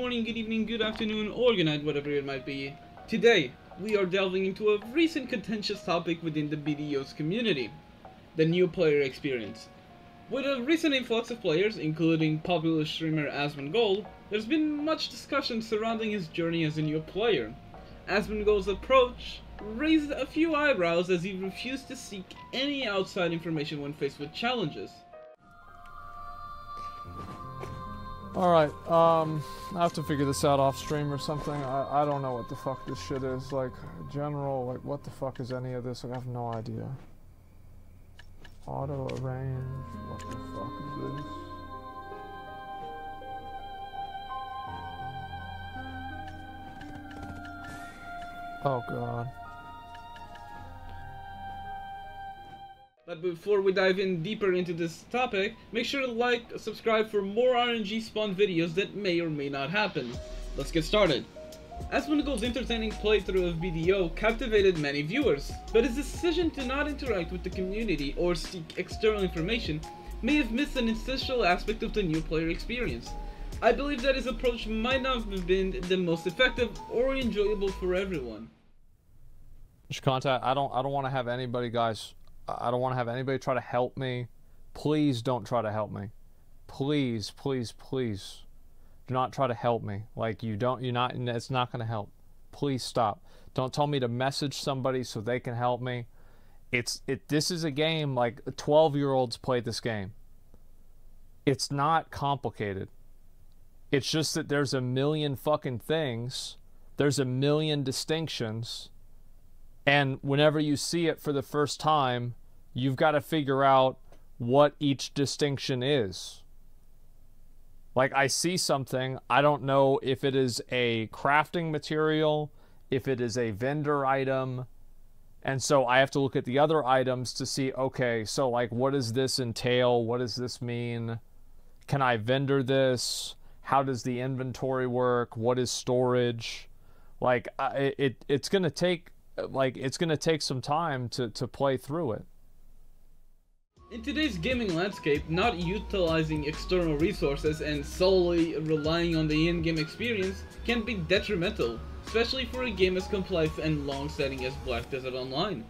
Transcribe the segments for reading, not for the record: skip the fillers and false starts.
morning, good evening, good afternoon, or good night, whatever it might be. Today, we are delving into a recent contentious topic within the BDO's community, the new player experience. With a recent influx of players, including popular streamer Asmongold, there's been much discussion surrounding his journey as a new player. Asmongold's approach raised a few eyebrows as he refused to seek any outside information when faced with challenges. Alright, I have to figure this out off stream or something. I don't know what the fuck this shit is. Like, general, like, what the fuck is any of this? Like, I have no idea. Auto arrange, what the fuck is this? Oh god. But before we dive in deeper into this topic, make sure to like, subscribe for more RNG spawn videos that may or may not happen. Let's get started. Asmongold's entertaining playthrough of BDO captivated many viewers, but his decision to not interact with the community or seek external information may have missed an essential aspect of the new player experience. I believe that his approach might not have been the most effective or enjoyable for everyone. Contact, I don't want to have anybody, guys. I don't want to have anybody try to help me. Please don't try to help me. Please, please, please. Do not try to help me. Like, it's not going to help. Please stop. Don't tell me to message somebody so they can help me. This is a game, like, 12-year-olds play this game. It's not complicated. It's just that there's a million fucking things. There's a million distinctions. And whenever you see it for the first time, you've got to figure out what each distinction is. Like, I see something, I don't know if it is a crafting material, if it is a vendor item, and so I have to look at the other items to see, okay, so like, what does this entail? What does this mean? Can I vendor this? How does the inventory work? What is storage? Like, it's gonna take some time to play through it. In today's gaming landscape, not utilizing external resources and solely relying on the in-game experience can be detrimental, especially for a game as complex and long-standing as Black Desert Online.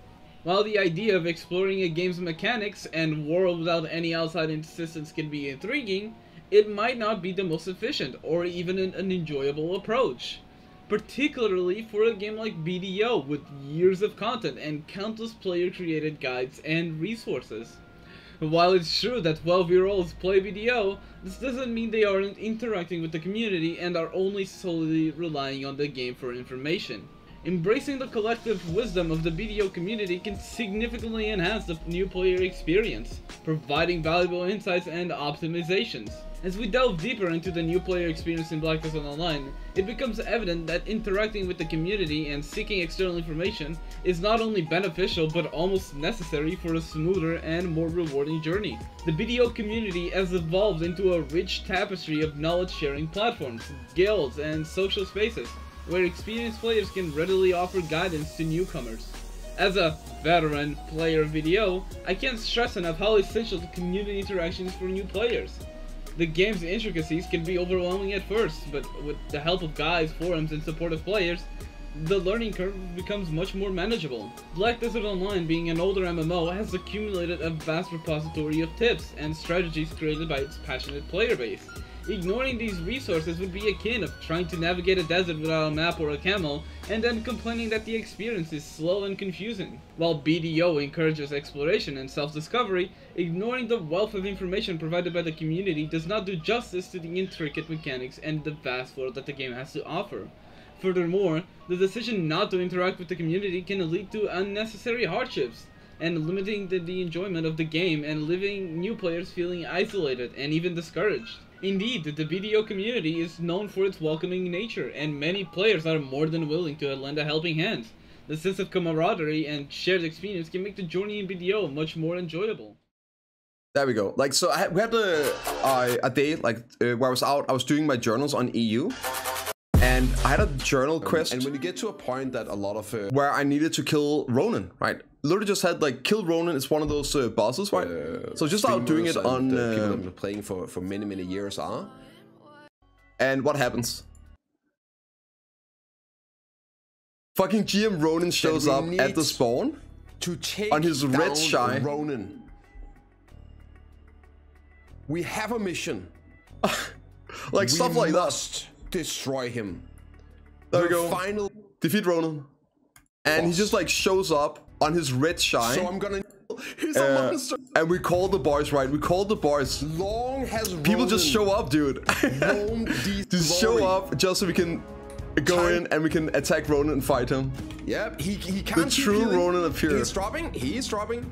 While the idea of exploring a game's mechanics and world without any outside assistance can be intriguing, it might not be the most efficient or even an enjoyable approach. Particularly for a game like BDO with years of content and countless player-created guides and resources. While it's true that 12-year-olds play BDO, this doesn't mean they aren't interacting with the community and are only solely relying on the game for information. Embracing the collective wisdom of the BDO community can significantly enhance the new player experience, providing valuable insights and optimizations. As we delve deeper into the new player experience in Black Desert Online, it becomes evident that interacting with the community and seeking external information is not only beneficial but almost necessary for a smoother and more rewarding journey. The BDO community has evolved into a rich tapestry of knowledge-sharing platforms, guilds, and social spaces, where experienced players can readily offer guidance to newcomers. As a veteran player of BDO, I can't stress enough how essential the community interaction is for new players. The game's intricacies can be overwhelming at first, but with the help of guides, forums, and supportive players, the learning curve becomes much more manageable. Black Desert Online, being an older MMO, has accumulated a vast repository of tips and strategies created by its passionate player base. Ignoring these resources would be akin of trying to navigate a desert without a map or a camel, and then complaining that the experience is slow and confusing. While BDO encourages exploration and self-discovery, ignoring the wealth of information provided by the community does not do justice to the intricate mechanics and the vast world that the game has to offer. Furthermore, the decision not to interact with the community can lead to unnecessary hardships, and limiting the enjoyment of the game and leaving new players feeling isolated and even discouraged. Indeed, the BDO community is known for its welcoming nature, and many players are more than willing to lend a helping hand. The sense of camaraderie and shared experience can make the journey in BDO much more enjoyable. There we go. Like, so we had a day like where I was doing my journals on EU, and I had a journal quest. And when you get to a point that a lot of where I needed to kill Ronan, right? Literally just had like kill Ronan is one of those bosses, right? So just out doing it on people that have been playing for many years are. And what happens? Fucking GM Ronan shows up at the spawn to take on his red shy. Ronan. We have a mission. Like stuff like that. Destroy him. There we go. Final defeat Ronan. And he just like shows up on his red shy. So I'm gonna. He's a monster. And we called the boys, right? We called the boys. Long has people just show up, dude. Just show up just so we can go in and we can attack Ronan and fight him. Yep, he can't. The true Ronan appears. He's dropping. He's dropping.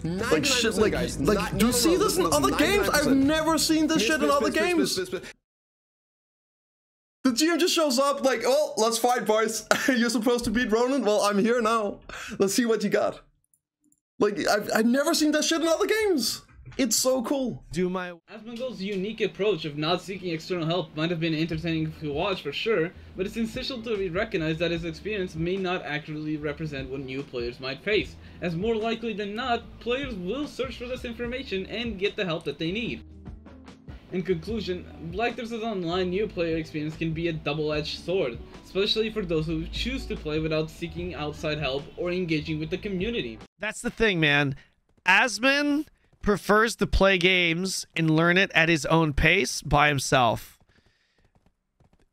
Like shit, like do you see this in other games? I've never seen this shit in other games. The GM just shows up like, oh, let's fight, boys. You're supposed to beat Ronan? Well, I'm here now. Let's see what you got. Like, I've never seen that shit in other games. It's so cool. Asmongold's unique approach of not seeking external help might have been entertaining to watch for sure, but it's essential to recognize that his experience may not accurately represent what new players might face, as more likely than not, players will search for this information and get the help that they need. In conclusion, Black Desert Online new player experience can be a double-edged sword, especially for those who choose to play without seeking outside help or engaging with the community. That's the thing, man. Asmon prefers to play games and learn it at his own pace by himself.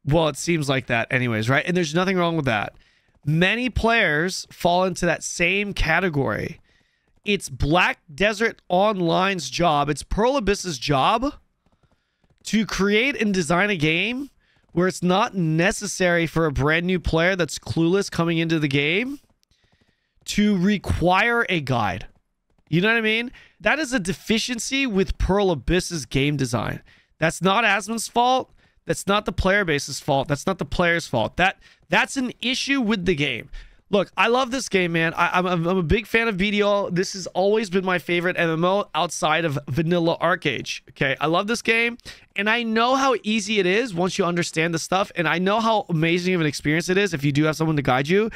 Well, it seems like that anyways, right? And there's nothing wrong with that. Many players fall into that same category. It's Black Desert Online's job, it's Pearl Abyss's job to create and design a game where it's not necessary for a brand new player that's clueless coming into the game to require a guide. You know what I mean? That is a deficiency with Pearl Abyss's game design. That's not Asmon's fault. That's not the player base's fault. That's not the player's fault. That's an issue with the game. Look, I love this game, man. I'm a big fan of BDO. This has always been my favorite MMO outside of vanilla Arcade. Okay, I love this game, and I know how easy it is once you understand the stuff, and I know how amazing of an experience it is if you do have someone to guide you.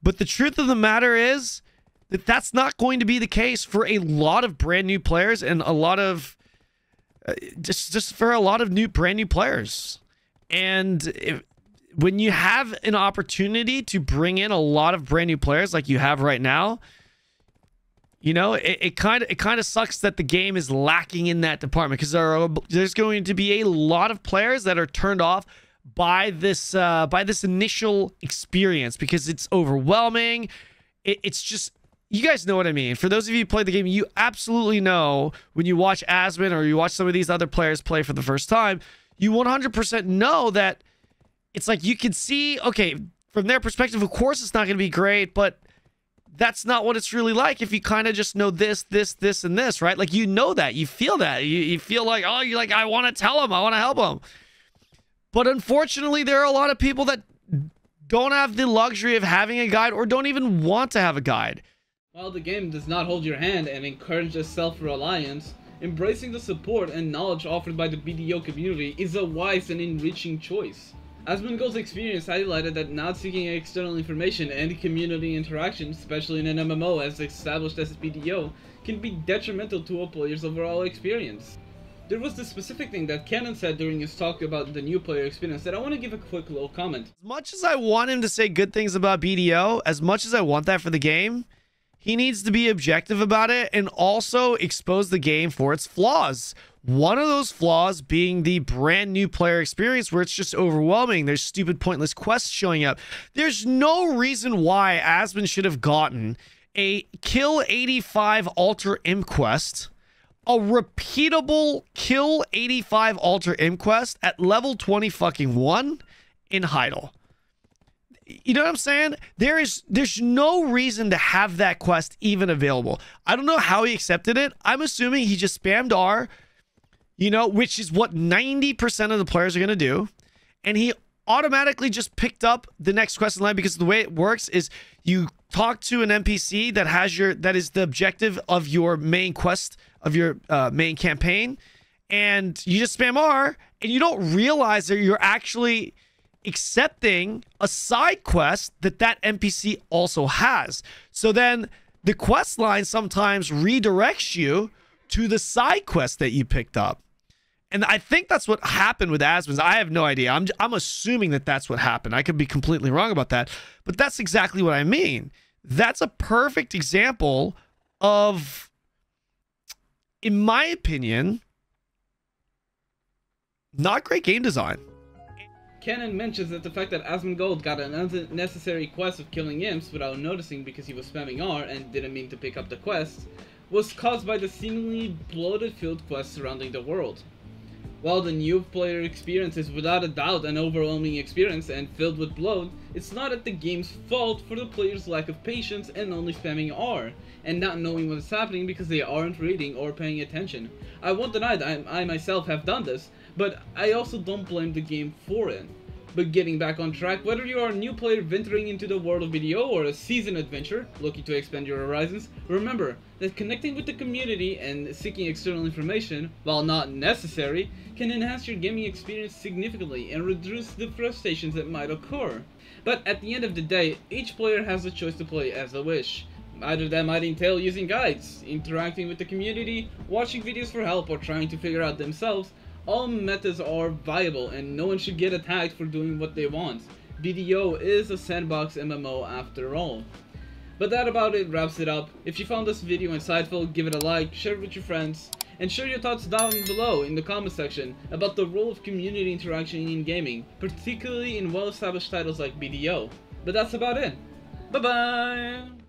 But the truth of the matter is that that's not going to be the case for a lot of brand new players and a lot of just for a lot of brand new players. And when you have an opportunity to bring in a lot of brand new players like you have right now, you know, it kind of sucks that the game is lacking in that department, because there's going to be a lot of players that are turned off by this initial experience because it's overwhelming. It's just, you guys know what I mean. For those of you who played the game, you absolutely know when you watch Asmon or you watch some of these other players play for the first time, you 100% know that it's like you can see, okay, from their perspective, of course it's not going to be great, but that's not what it's really like if you kind of just know this, and this, right? Like, you know that. You feel that. You feel like, oh, you're like, I want to tell them. I want to help them. But unfortunately, there are a lot of people that don't have the luxury of having a guide or don't even want to have a guide. While the game does not hold your hand and encourages self-reliance, embracing the support and knowledge offered by the BDO community is a wise and enriching choice. Asmongold's experience highlighted that not seeking external information and community interaction, especially in an MMO as established as BDO, can be detrimental to a player's overall experience. There was this specific thing that Cannon said during his talk about the new player experience that I want to give a quick little comment. As much as I want him to say good things about BDO, as much as I want that for the game, he needs to be objective about it and also expose the game for its flaws. One of those flaws being the brand new player experience where it's just overwhelming. There's stupid, pointless quests showing up. There's no reason why Asmon should have gotten a Kill 85 Alter Imp quest, a repeatable Kill 85 Alter Imp quest at level 20 fucking 1 in Heidel. You know what I'm saying? There's no reason to have that quest even available. I don't know how he accepted it. I'm assuming he just spammed R, you know, which is what 90% of the players are going to do. And he automatically just picked up the next quest in line, because the way it works is you talk to an NPC that is the objective of your main quest, of your main campaign, and you just spam R, and you don't realize that you're actually accepting a side quest that NPC also has. So then the quest line sometimes redirects you to the side quest that you picked up. And I think that's what happened with Asmon's. I have no idea. I'm assuming that that's what happened. I could be completely wrong about that, but that's exactly what I mean. That's a perfect example of, in my opinion, not great game design. Canon mentions that the fact that Asmongold got an unnecessary quest of killing imps without noticing because he was spamming R and didn't mean to pick up the quest was caused by the seemingly bloated field quests surrounding the world. While the new player experience is without a doubt an overwhelming experience and filled with bloat, it's not at the game's fault for the player's lack of patience and only spamming R, and not knowing what is happening because they aren't reading or paying attention. I won't deny that I myself have done this, but I also don't blame the game for it. But getting back on track, whether you are a new player venturing into the world of BDO or a seasoned adventurer looking to expand your horizons, remember that connecting with the community and seeking external information, while not necessary, can enhance your gaming experience significantly and reduce the frustrations that might occur. But at the end of the day, each player has a choice to play as they wish. Either that might entail using guides, interacting with the community, watching videos for help, or trying to figure out themselves. All methods are viable and no one should get attacked for doing what they want. BDO is a sandbox MMO after all. But that about it wraps it up. If you found this video insightful, give it a like, share it with your friends, and share your thoughts down below in the comment section about the role of community interaction in gaming, particularly in well-established titles like BDO. But that's about it. Bye bye!